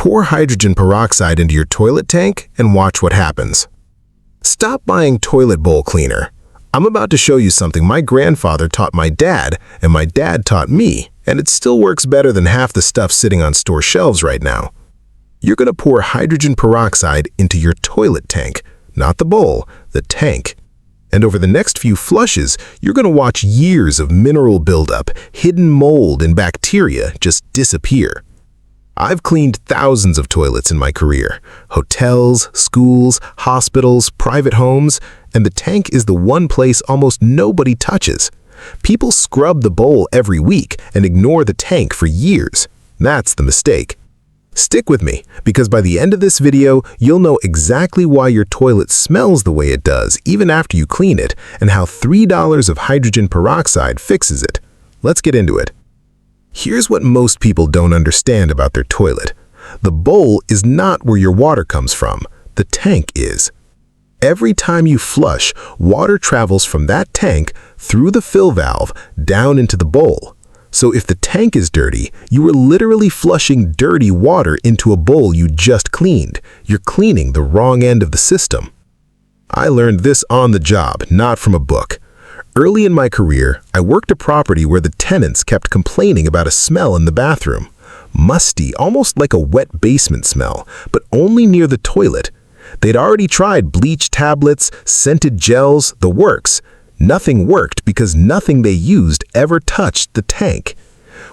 Pour hydrogen peroxide into your toilet tank and watch what happens. Stop buying toilet bowl cleaner. I'm about to show you something my grandfather taught my dad, and my dad taught me, and it still works better than half the stuff sitting on store shelves right now. You're going to pour hydrogen peroxide into your toilet tank, not the bowl, the tank. And over the next few flushes, you're going to watch years of mineral buildup, hidden mold, and bacteria just disappear. I've cleaned thousands of toilets in my career, hotels, schools, hospitals, private homes, and the tank is the one place almost nobody touches. People scrub the bowl every week and ignore the tank for years. That's the mistake. Stick with me, because by the end of this video, you'll know exactly why your toilet smells the way it does even after you clean it, and how $3 of hydrogen peroxide fixes it. Let's get into it. Here's what most people don't understand about their toilet. The bowl is not where your water comes from. The tank is. Every time you flush, water travels from that tank through the fill valve down into the bowl. So if the tank is dirty, you are literally flushing dirty water into a bowl you just cleaned. You're cleaning the wrong end of the system. I learned this on the job, not from a book. Early in my career, I worked a property where the tenants kept complaining about a smell in the bathroom. Musty, almost like a wet basement smell, but only near the toilet. They'd already tried bleach tablets, scented gels, the works. Nothing worked because nothing they used ever touched the tank.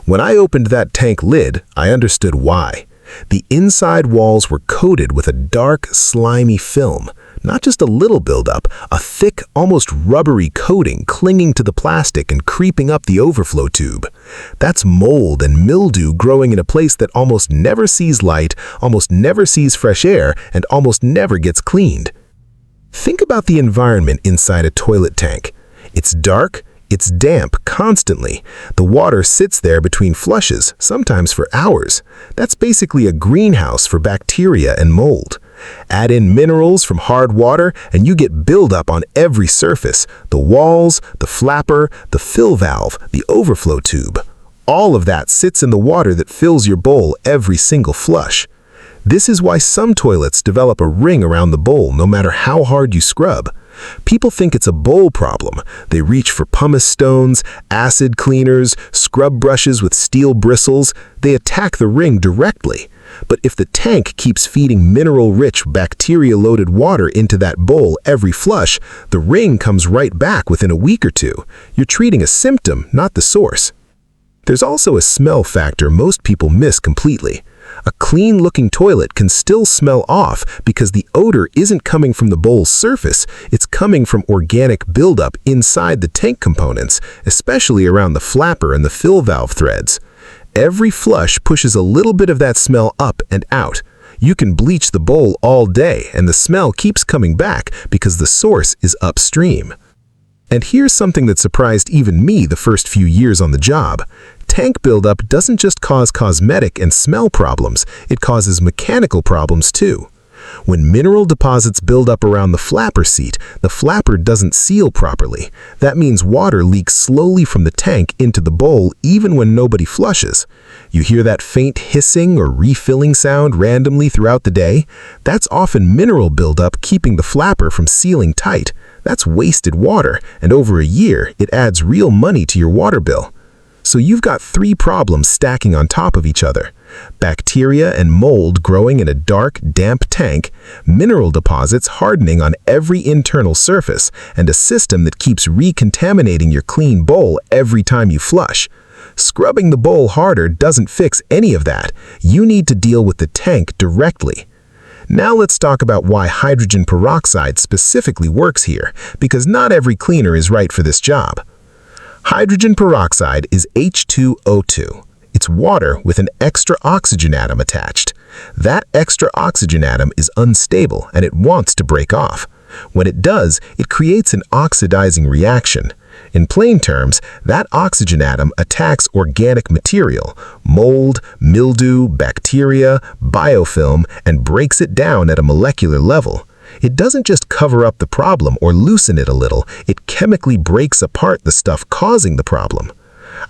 When I opened that tank lid, I understood why. The inside walls were coated with a dark, slimy film. Not just a little buildup, a thick, almost rubbery coating clinging to the plastic and creeping up the overflow tube. That's mold and mildew growing in a place that almost never sees light, almost never sees fresh air, and almost never gets cleaned. Think about the environment inside a toilet tank. It's dark, it's damp constantly. The water sits there between flushes, sometimes for hours. That's basically a greenhouse for bacteria and mold. Add in minerals from hard water and you get buildup on every surface, the walls, the flapper, the fill valve, the overflow tube. All of that sits in the water that fills your bowl every single flush. This is why some toilets develop a ring around the bowl no matter how hard you scrub. People think it's a bowl problem. They reach for pumice stones, acid cleaners, scrub brushes with steel bristles. They attack the ring directly. But if the tank keeps feeding mineral-rich, bacteria-loaded water into that bowl every flush, the ring comes right back within a week or two. You're treating a symptom, not the source. There's also a smell factor most people miss completely. A clean-looking toilet can still smell off because the odor isn't coming from the bowl's surface, it's coming from organic buildup inside the tank components, especially around the flapper and the fill valve threads. Every flush pushes a little bit of that smell up and out. You can bleach the bowl all day and the smell keeps coming back because the source is upstream. And here's something that surprised even me the first few years on the job. Tank buildup doesn't just cause cosmetic and smell problems, it causes mechanical problems too. When mineral deposits build up around the flapper seat, the flapper doesn't seal properly. That means water leaks slowly from the tank into the bowl even when nobody flushes. You hear that faint hissing or refilling sound randomly throughout the day? That's often mineral buildup keeping the flapper from sealing tight. That's wasted water, and over a year, it adds real money to your water bill. So you've got three problems stacking on top of each other. Bacteria and mold growing in a dark, damp tank, mineral deposits hardening on every internal surface, and a system that keeps recontaminating your clean bowl every time you flush. Scrubbing the bowl harder doesn't fix any of that. You need to deal with the tank directly. Now let's talk about why hydrogen peroxide specifically works here, because not every cleaner is right for this job. Hydrogen peroxide is H2O2. It's water with an extra oxygen atom attached. That extra oxygen atom is unstable and it wants to break off. When it does, it creates an oxidizing reaction. In plain terms, that oxygen atom attacks organic material, mold, mildew, bacteria, biofilm, and breaks it down at a molecular level. It doesn't just cover up the problem or loosen it a little, it chemically breaks apart the stuff causing the problem.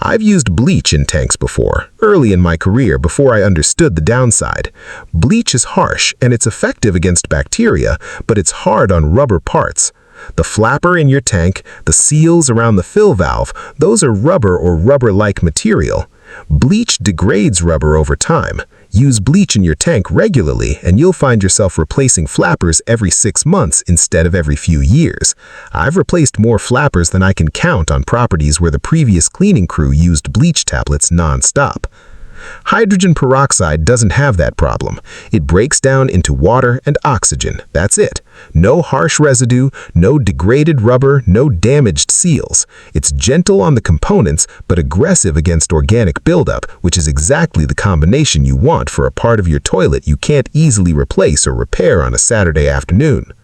I've used bleach in tanks before, early in my career before I understood the downside. Bleach is harsh and it's effective against bacteria, but it's hard on rubber parts. The flapper in your tank, the seals around the fill valve, those are rubber or rubber-like material. Bleach degrades rubber over time. Use bleach in your tank regularly and you'll find yourself replacing flappers every 6 months instead of every few years. I've replaced more flappers than I can count on properties where the previous cleaning crew used bleach tablets non-stop. Hydrogen peroxide doesn't have that problem. It breaks down into water and oxygen. That's it. No harsh residue, no degraded rubber, no damaged seals. It's gentle on the components, but aggressive against organic buildup, which is exactly the combination you want for a part of your toilet you can't easily replace or repair on a Saturday afternoon.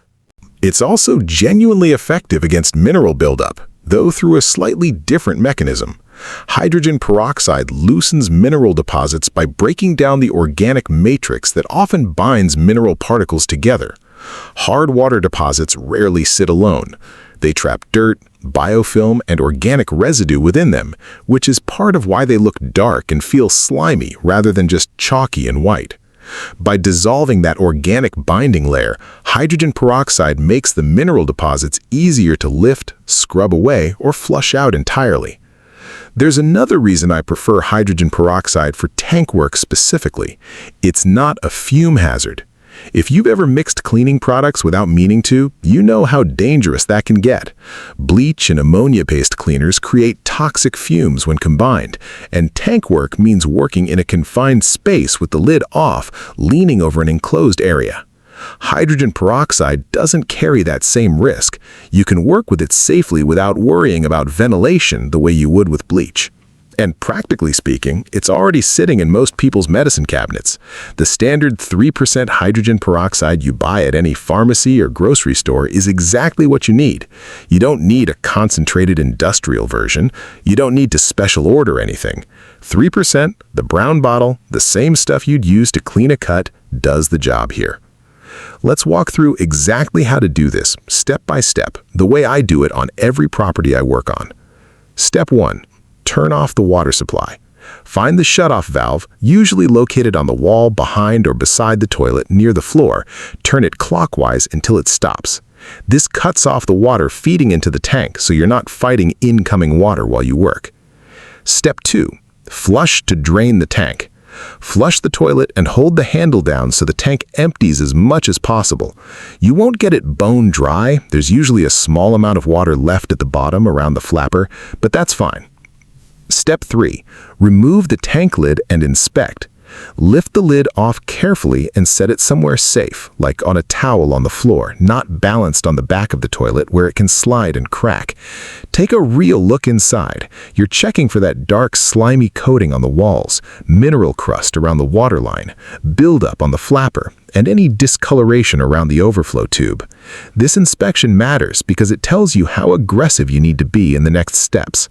It's also genuinely effective against mineral buildup, though through a slightly different mechanism. Hydrogen peroxide loosens mineral deposits by breaking down the organic matrix that often binds mineral particles together. Hard water deposits rarely sit alone. They trap dirt, biofilm, and organic residue within them, which is part of why they look dark and feel slimy rather than just chalky and white. By dissolving that organic binding layer, hydrogen peroxide makes the mineral deposits easier to lift, scrub away, or flush out entirely. There's another reason I prefer hydrogen peroxide for tank work specifically. It's not a fume hazard. If you've ever mixed cleaning products without meaning to, you know how dangerous that can get. Bleach and ammonia-based cleaners create toxic fumes when combined, and tank work means working in a confined space with the lid off, leaning over an enclosed area. Hydrogen peroxide doesn't carry that same risk. You can work with it safely without worrying about ventilation the way you would with bleach. And practically speaking, it's already sitting in most people's medicine cabinets. The standard 3% hydrogen peroxide you buy at any pharmacy or grocery store is exactly what you need. You don't need a concentrated industrial version. You don't need to special order anything. 3%, the brown bottle, the same stuff you'd use to clean a cut, does the job here. Let's walk through exactly how to do this, step by step, the way I do it on every property I work on. Step 1. Turn off the water supply. Find the shutoff valve, usually located on the wall behind or beside the toilet near the floor. Turn it clockwise until it stops. This cuts off the water feeding into the tank so you're not fighting incoming water while you work. Step 2. Flush to drain the tank. Flush the toilet and hold the handle down so the tank empties as much as possible. You won't get it bone dry. There's usually a small amount of water left at the bottom around the flapper, but that's fine. Step 3. Remove the tank lid and inspect. Lift the lid off carefully and set it somewhere safe, like on a towel on the floor, not balanced on the back of the toilet where it can slide and crack. Take a real look inside. You're checking for that dark, slimy coating on the walls, mineral crust around the waterline, buildup on the flapper, and any discoloration around the overflow tube. This inspection matters because it tells you how aggressive you need to be in the next steps.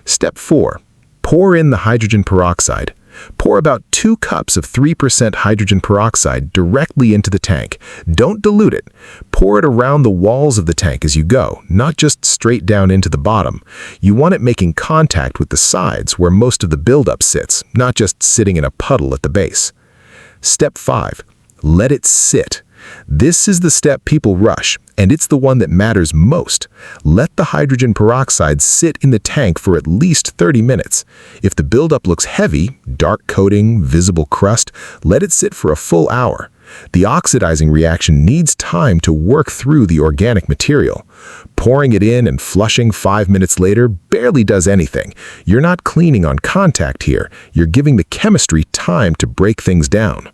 Step 4. Pour in the hydrogen peroxide. Pour about 2 cups of 3% hydrogen peroxide directly into the tank. Don't dilute it. Pour it around the walls of the tank as you go, not just straight down into the bottom. You want it making contact with the sides where most of the buildup sits, not just sitting in a puddle at the base. Step 5. Let it sit. This is the step people rush, and it's the one that matters most. Let the hydrogen peroxide sit in the tank for at least 30 minutes. If the buildup looks heavy, dark coating, visible crust, let it sit for a full hour. The oxidizing reaction needs time to work through the organic material. Pouring it in and flushing 5 minutes later barely does anything. You're not cleaning on contact here. You're giving the chemistry time to break things down.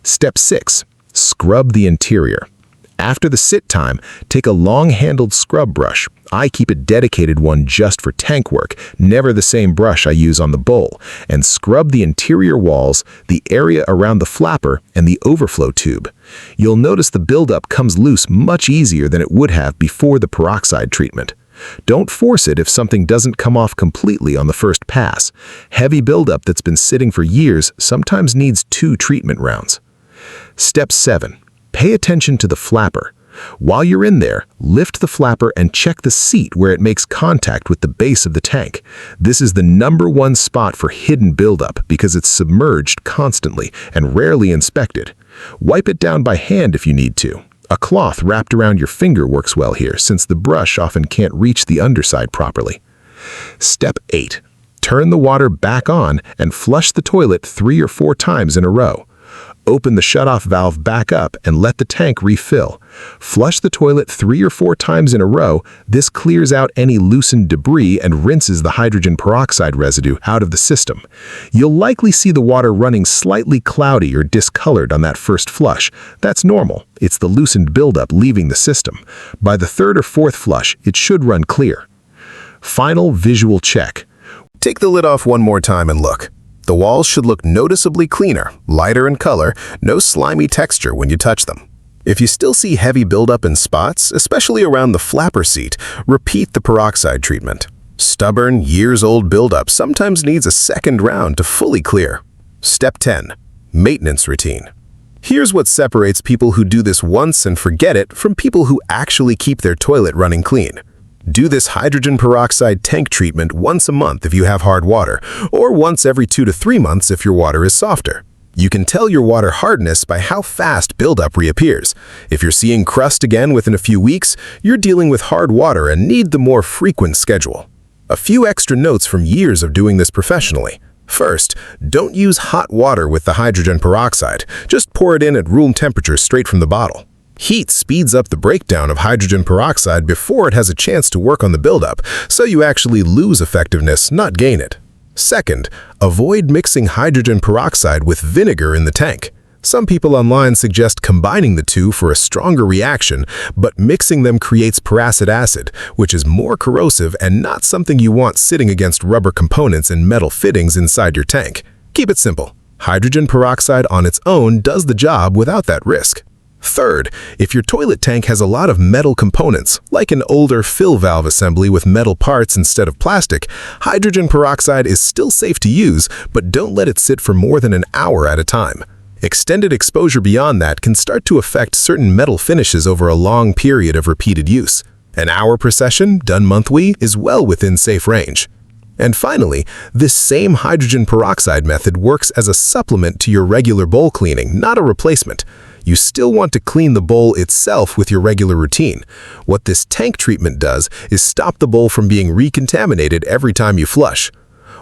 Step 6. Scrub the interior. After the sit time, take a long-handled scrub brush. I keep a dedicated one just for tank work, never the same brush I use on the bowl, and scrub the interior walls, the area around the flapper, and the overflow tube. You'll notice the buildup comes loose much easier than it would have before the peroxide treatment. Don't force it if something doesn't come off completely on the first pass. Heavy buildup that's been sitting for years sometimes needs 2 treatment rounds. Step 7. Pay attention to the flapper. While you're in there, lift the flapper and check the seat where it makes contact with the base of the tank. This is the #1 spot for hidden buildup because it's submerged constantly and rarely inspected. Wipe it down by hand if you need to. A cloth wrapped around your finger works well here since the brush often can't reach the underside properly. Step 8. Turn the water back on and flush the toilet 3 or 4 times in a row. Open the shutoff valve back up and let the tank refill. Flush the toilet 3 or 4 times in a row. This clears out any loosened debris and rinses the hydrogen peroxide residue out of the system. You'll likely see the water running slightly cloudy or discolored on that first flush. That's normal. It's the loosened buildup leaving the system. By the 3rd or 4th flush, it should run clear. Final visual check. Take the lid off one more time and look. The walls should look noticeably cleaner, lighter in color, no slimy texture when you touch them. If you still see heavy buildup in spots, especially around the flapper seat, repeat the peroxide treatment. Stubborn, years-old buildup sometimes needs a second round to fully clear. Step 10. Maintenance routine. Here's what separates people who do this once and forget it from people who actually keep their toilet running clean. Do this hydrogen peroxide tank treatment once a month if you have hard water, or once every 2 to 3 months if your water is softer. You can tell your water hardness by how fast buildup reappears. If you're seeing crust again within a few weeks, you're dealing with hard water and need the more frequent schedule. A few extra notes from years of doing this professionally. First, don't use hot water with the hydrogen peroxide. Just pour it in at room temperature straight from the bottle. Heat speeds up the breakdown of hydrogen peroxide before it has a chance to work on the buildup, so you actually lose effectiveness, not gain it. Second, avoid mixing hydrogen peroxide with vinegar in the tank. Some people online suggest combining the two for a stronger reaction, but mixing them creates peracid acid, which is more corrosive and not something you want sitting against rubber components and metal fittings inside your tank. Keep it simple. Hydrogen peroxide on its own does the job without that risk. Third, if your toilet tank has a lot of metal components, like an older fill valve assembly with metal parts instead of plastic, hydrogen peroxide is still safe to use, but don't let it sit for more than an hour at a time. Extended exposure beyond that can start to affect certain metal finishes over a long period of repeated use. An hour per session, done monthly, is well within safe range. And finally, this same hydrogen peroxide method works as a supplement to your regular bowl cleaning, not a replacement. You still want to clean the bowl itself with your regular routine. What this tank treatment does is stop the bowl from being recontaminated every time you flush.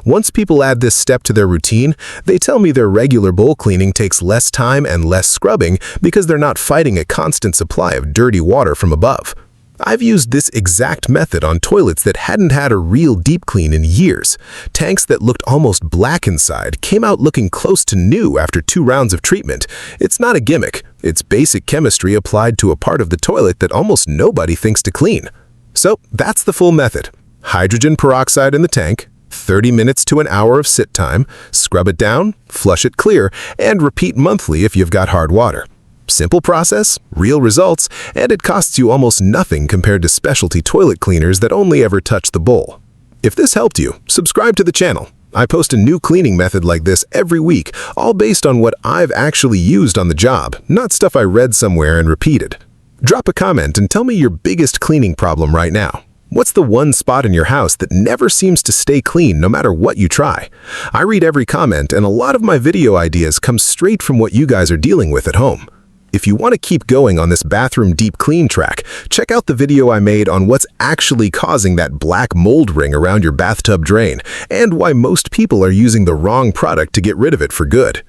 Once people add this step to their routine, they tell me their regular bowl cleaning takes less time and less scrubbing because they're not fighting a constant supply of dirty water from above. I've used this exact method on toilets that hadn't had a real deep clean in years. Tanks that looked almost black inside came out looking close to new after 2 rounds of treatment. It's not a gimmick. It's basic chemistry applied to a part of the toilet that almost nobody thinks to clean. So that's the full method. Hydrogen peroxide in the tank, 30 minutes to an hour of sit time, scrub it down, flush it clear, and repeat monthly if you've got hard water. Simple process, real results, and it costs you almost nothing compared to specialty toilet cleaners that only ever touch the bowl. If this helped you, subscribe to the channel. I post a new cleaning method like this every week, all based on what I've actually used on the job, not stuff I read somewhere and repeated. Drop a comment and tell me your biggest cleaning problem right now. What's the one spot in your house that never seems to stay clean no matter what you try? I read every comment, and a lot of my video ideas come straight from what you guys are dealing with at home. If you want to keep going on this bathroom deep clean track, check out the video I made on what's actually causing that black mold ring around your bathtub drain and why most people are using the wrong product to get rid of it for good.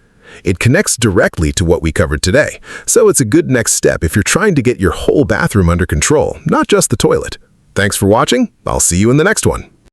It connects directly to what we covered today, so it's a good next step if you're trying to get your whole bathroom under control, not just the toilet. Thanks for watching. I'll see you in the next one.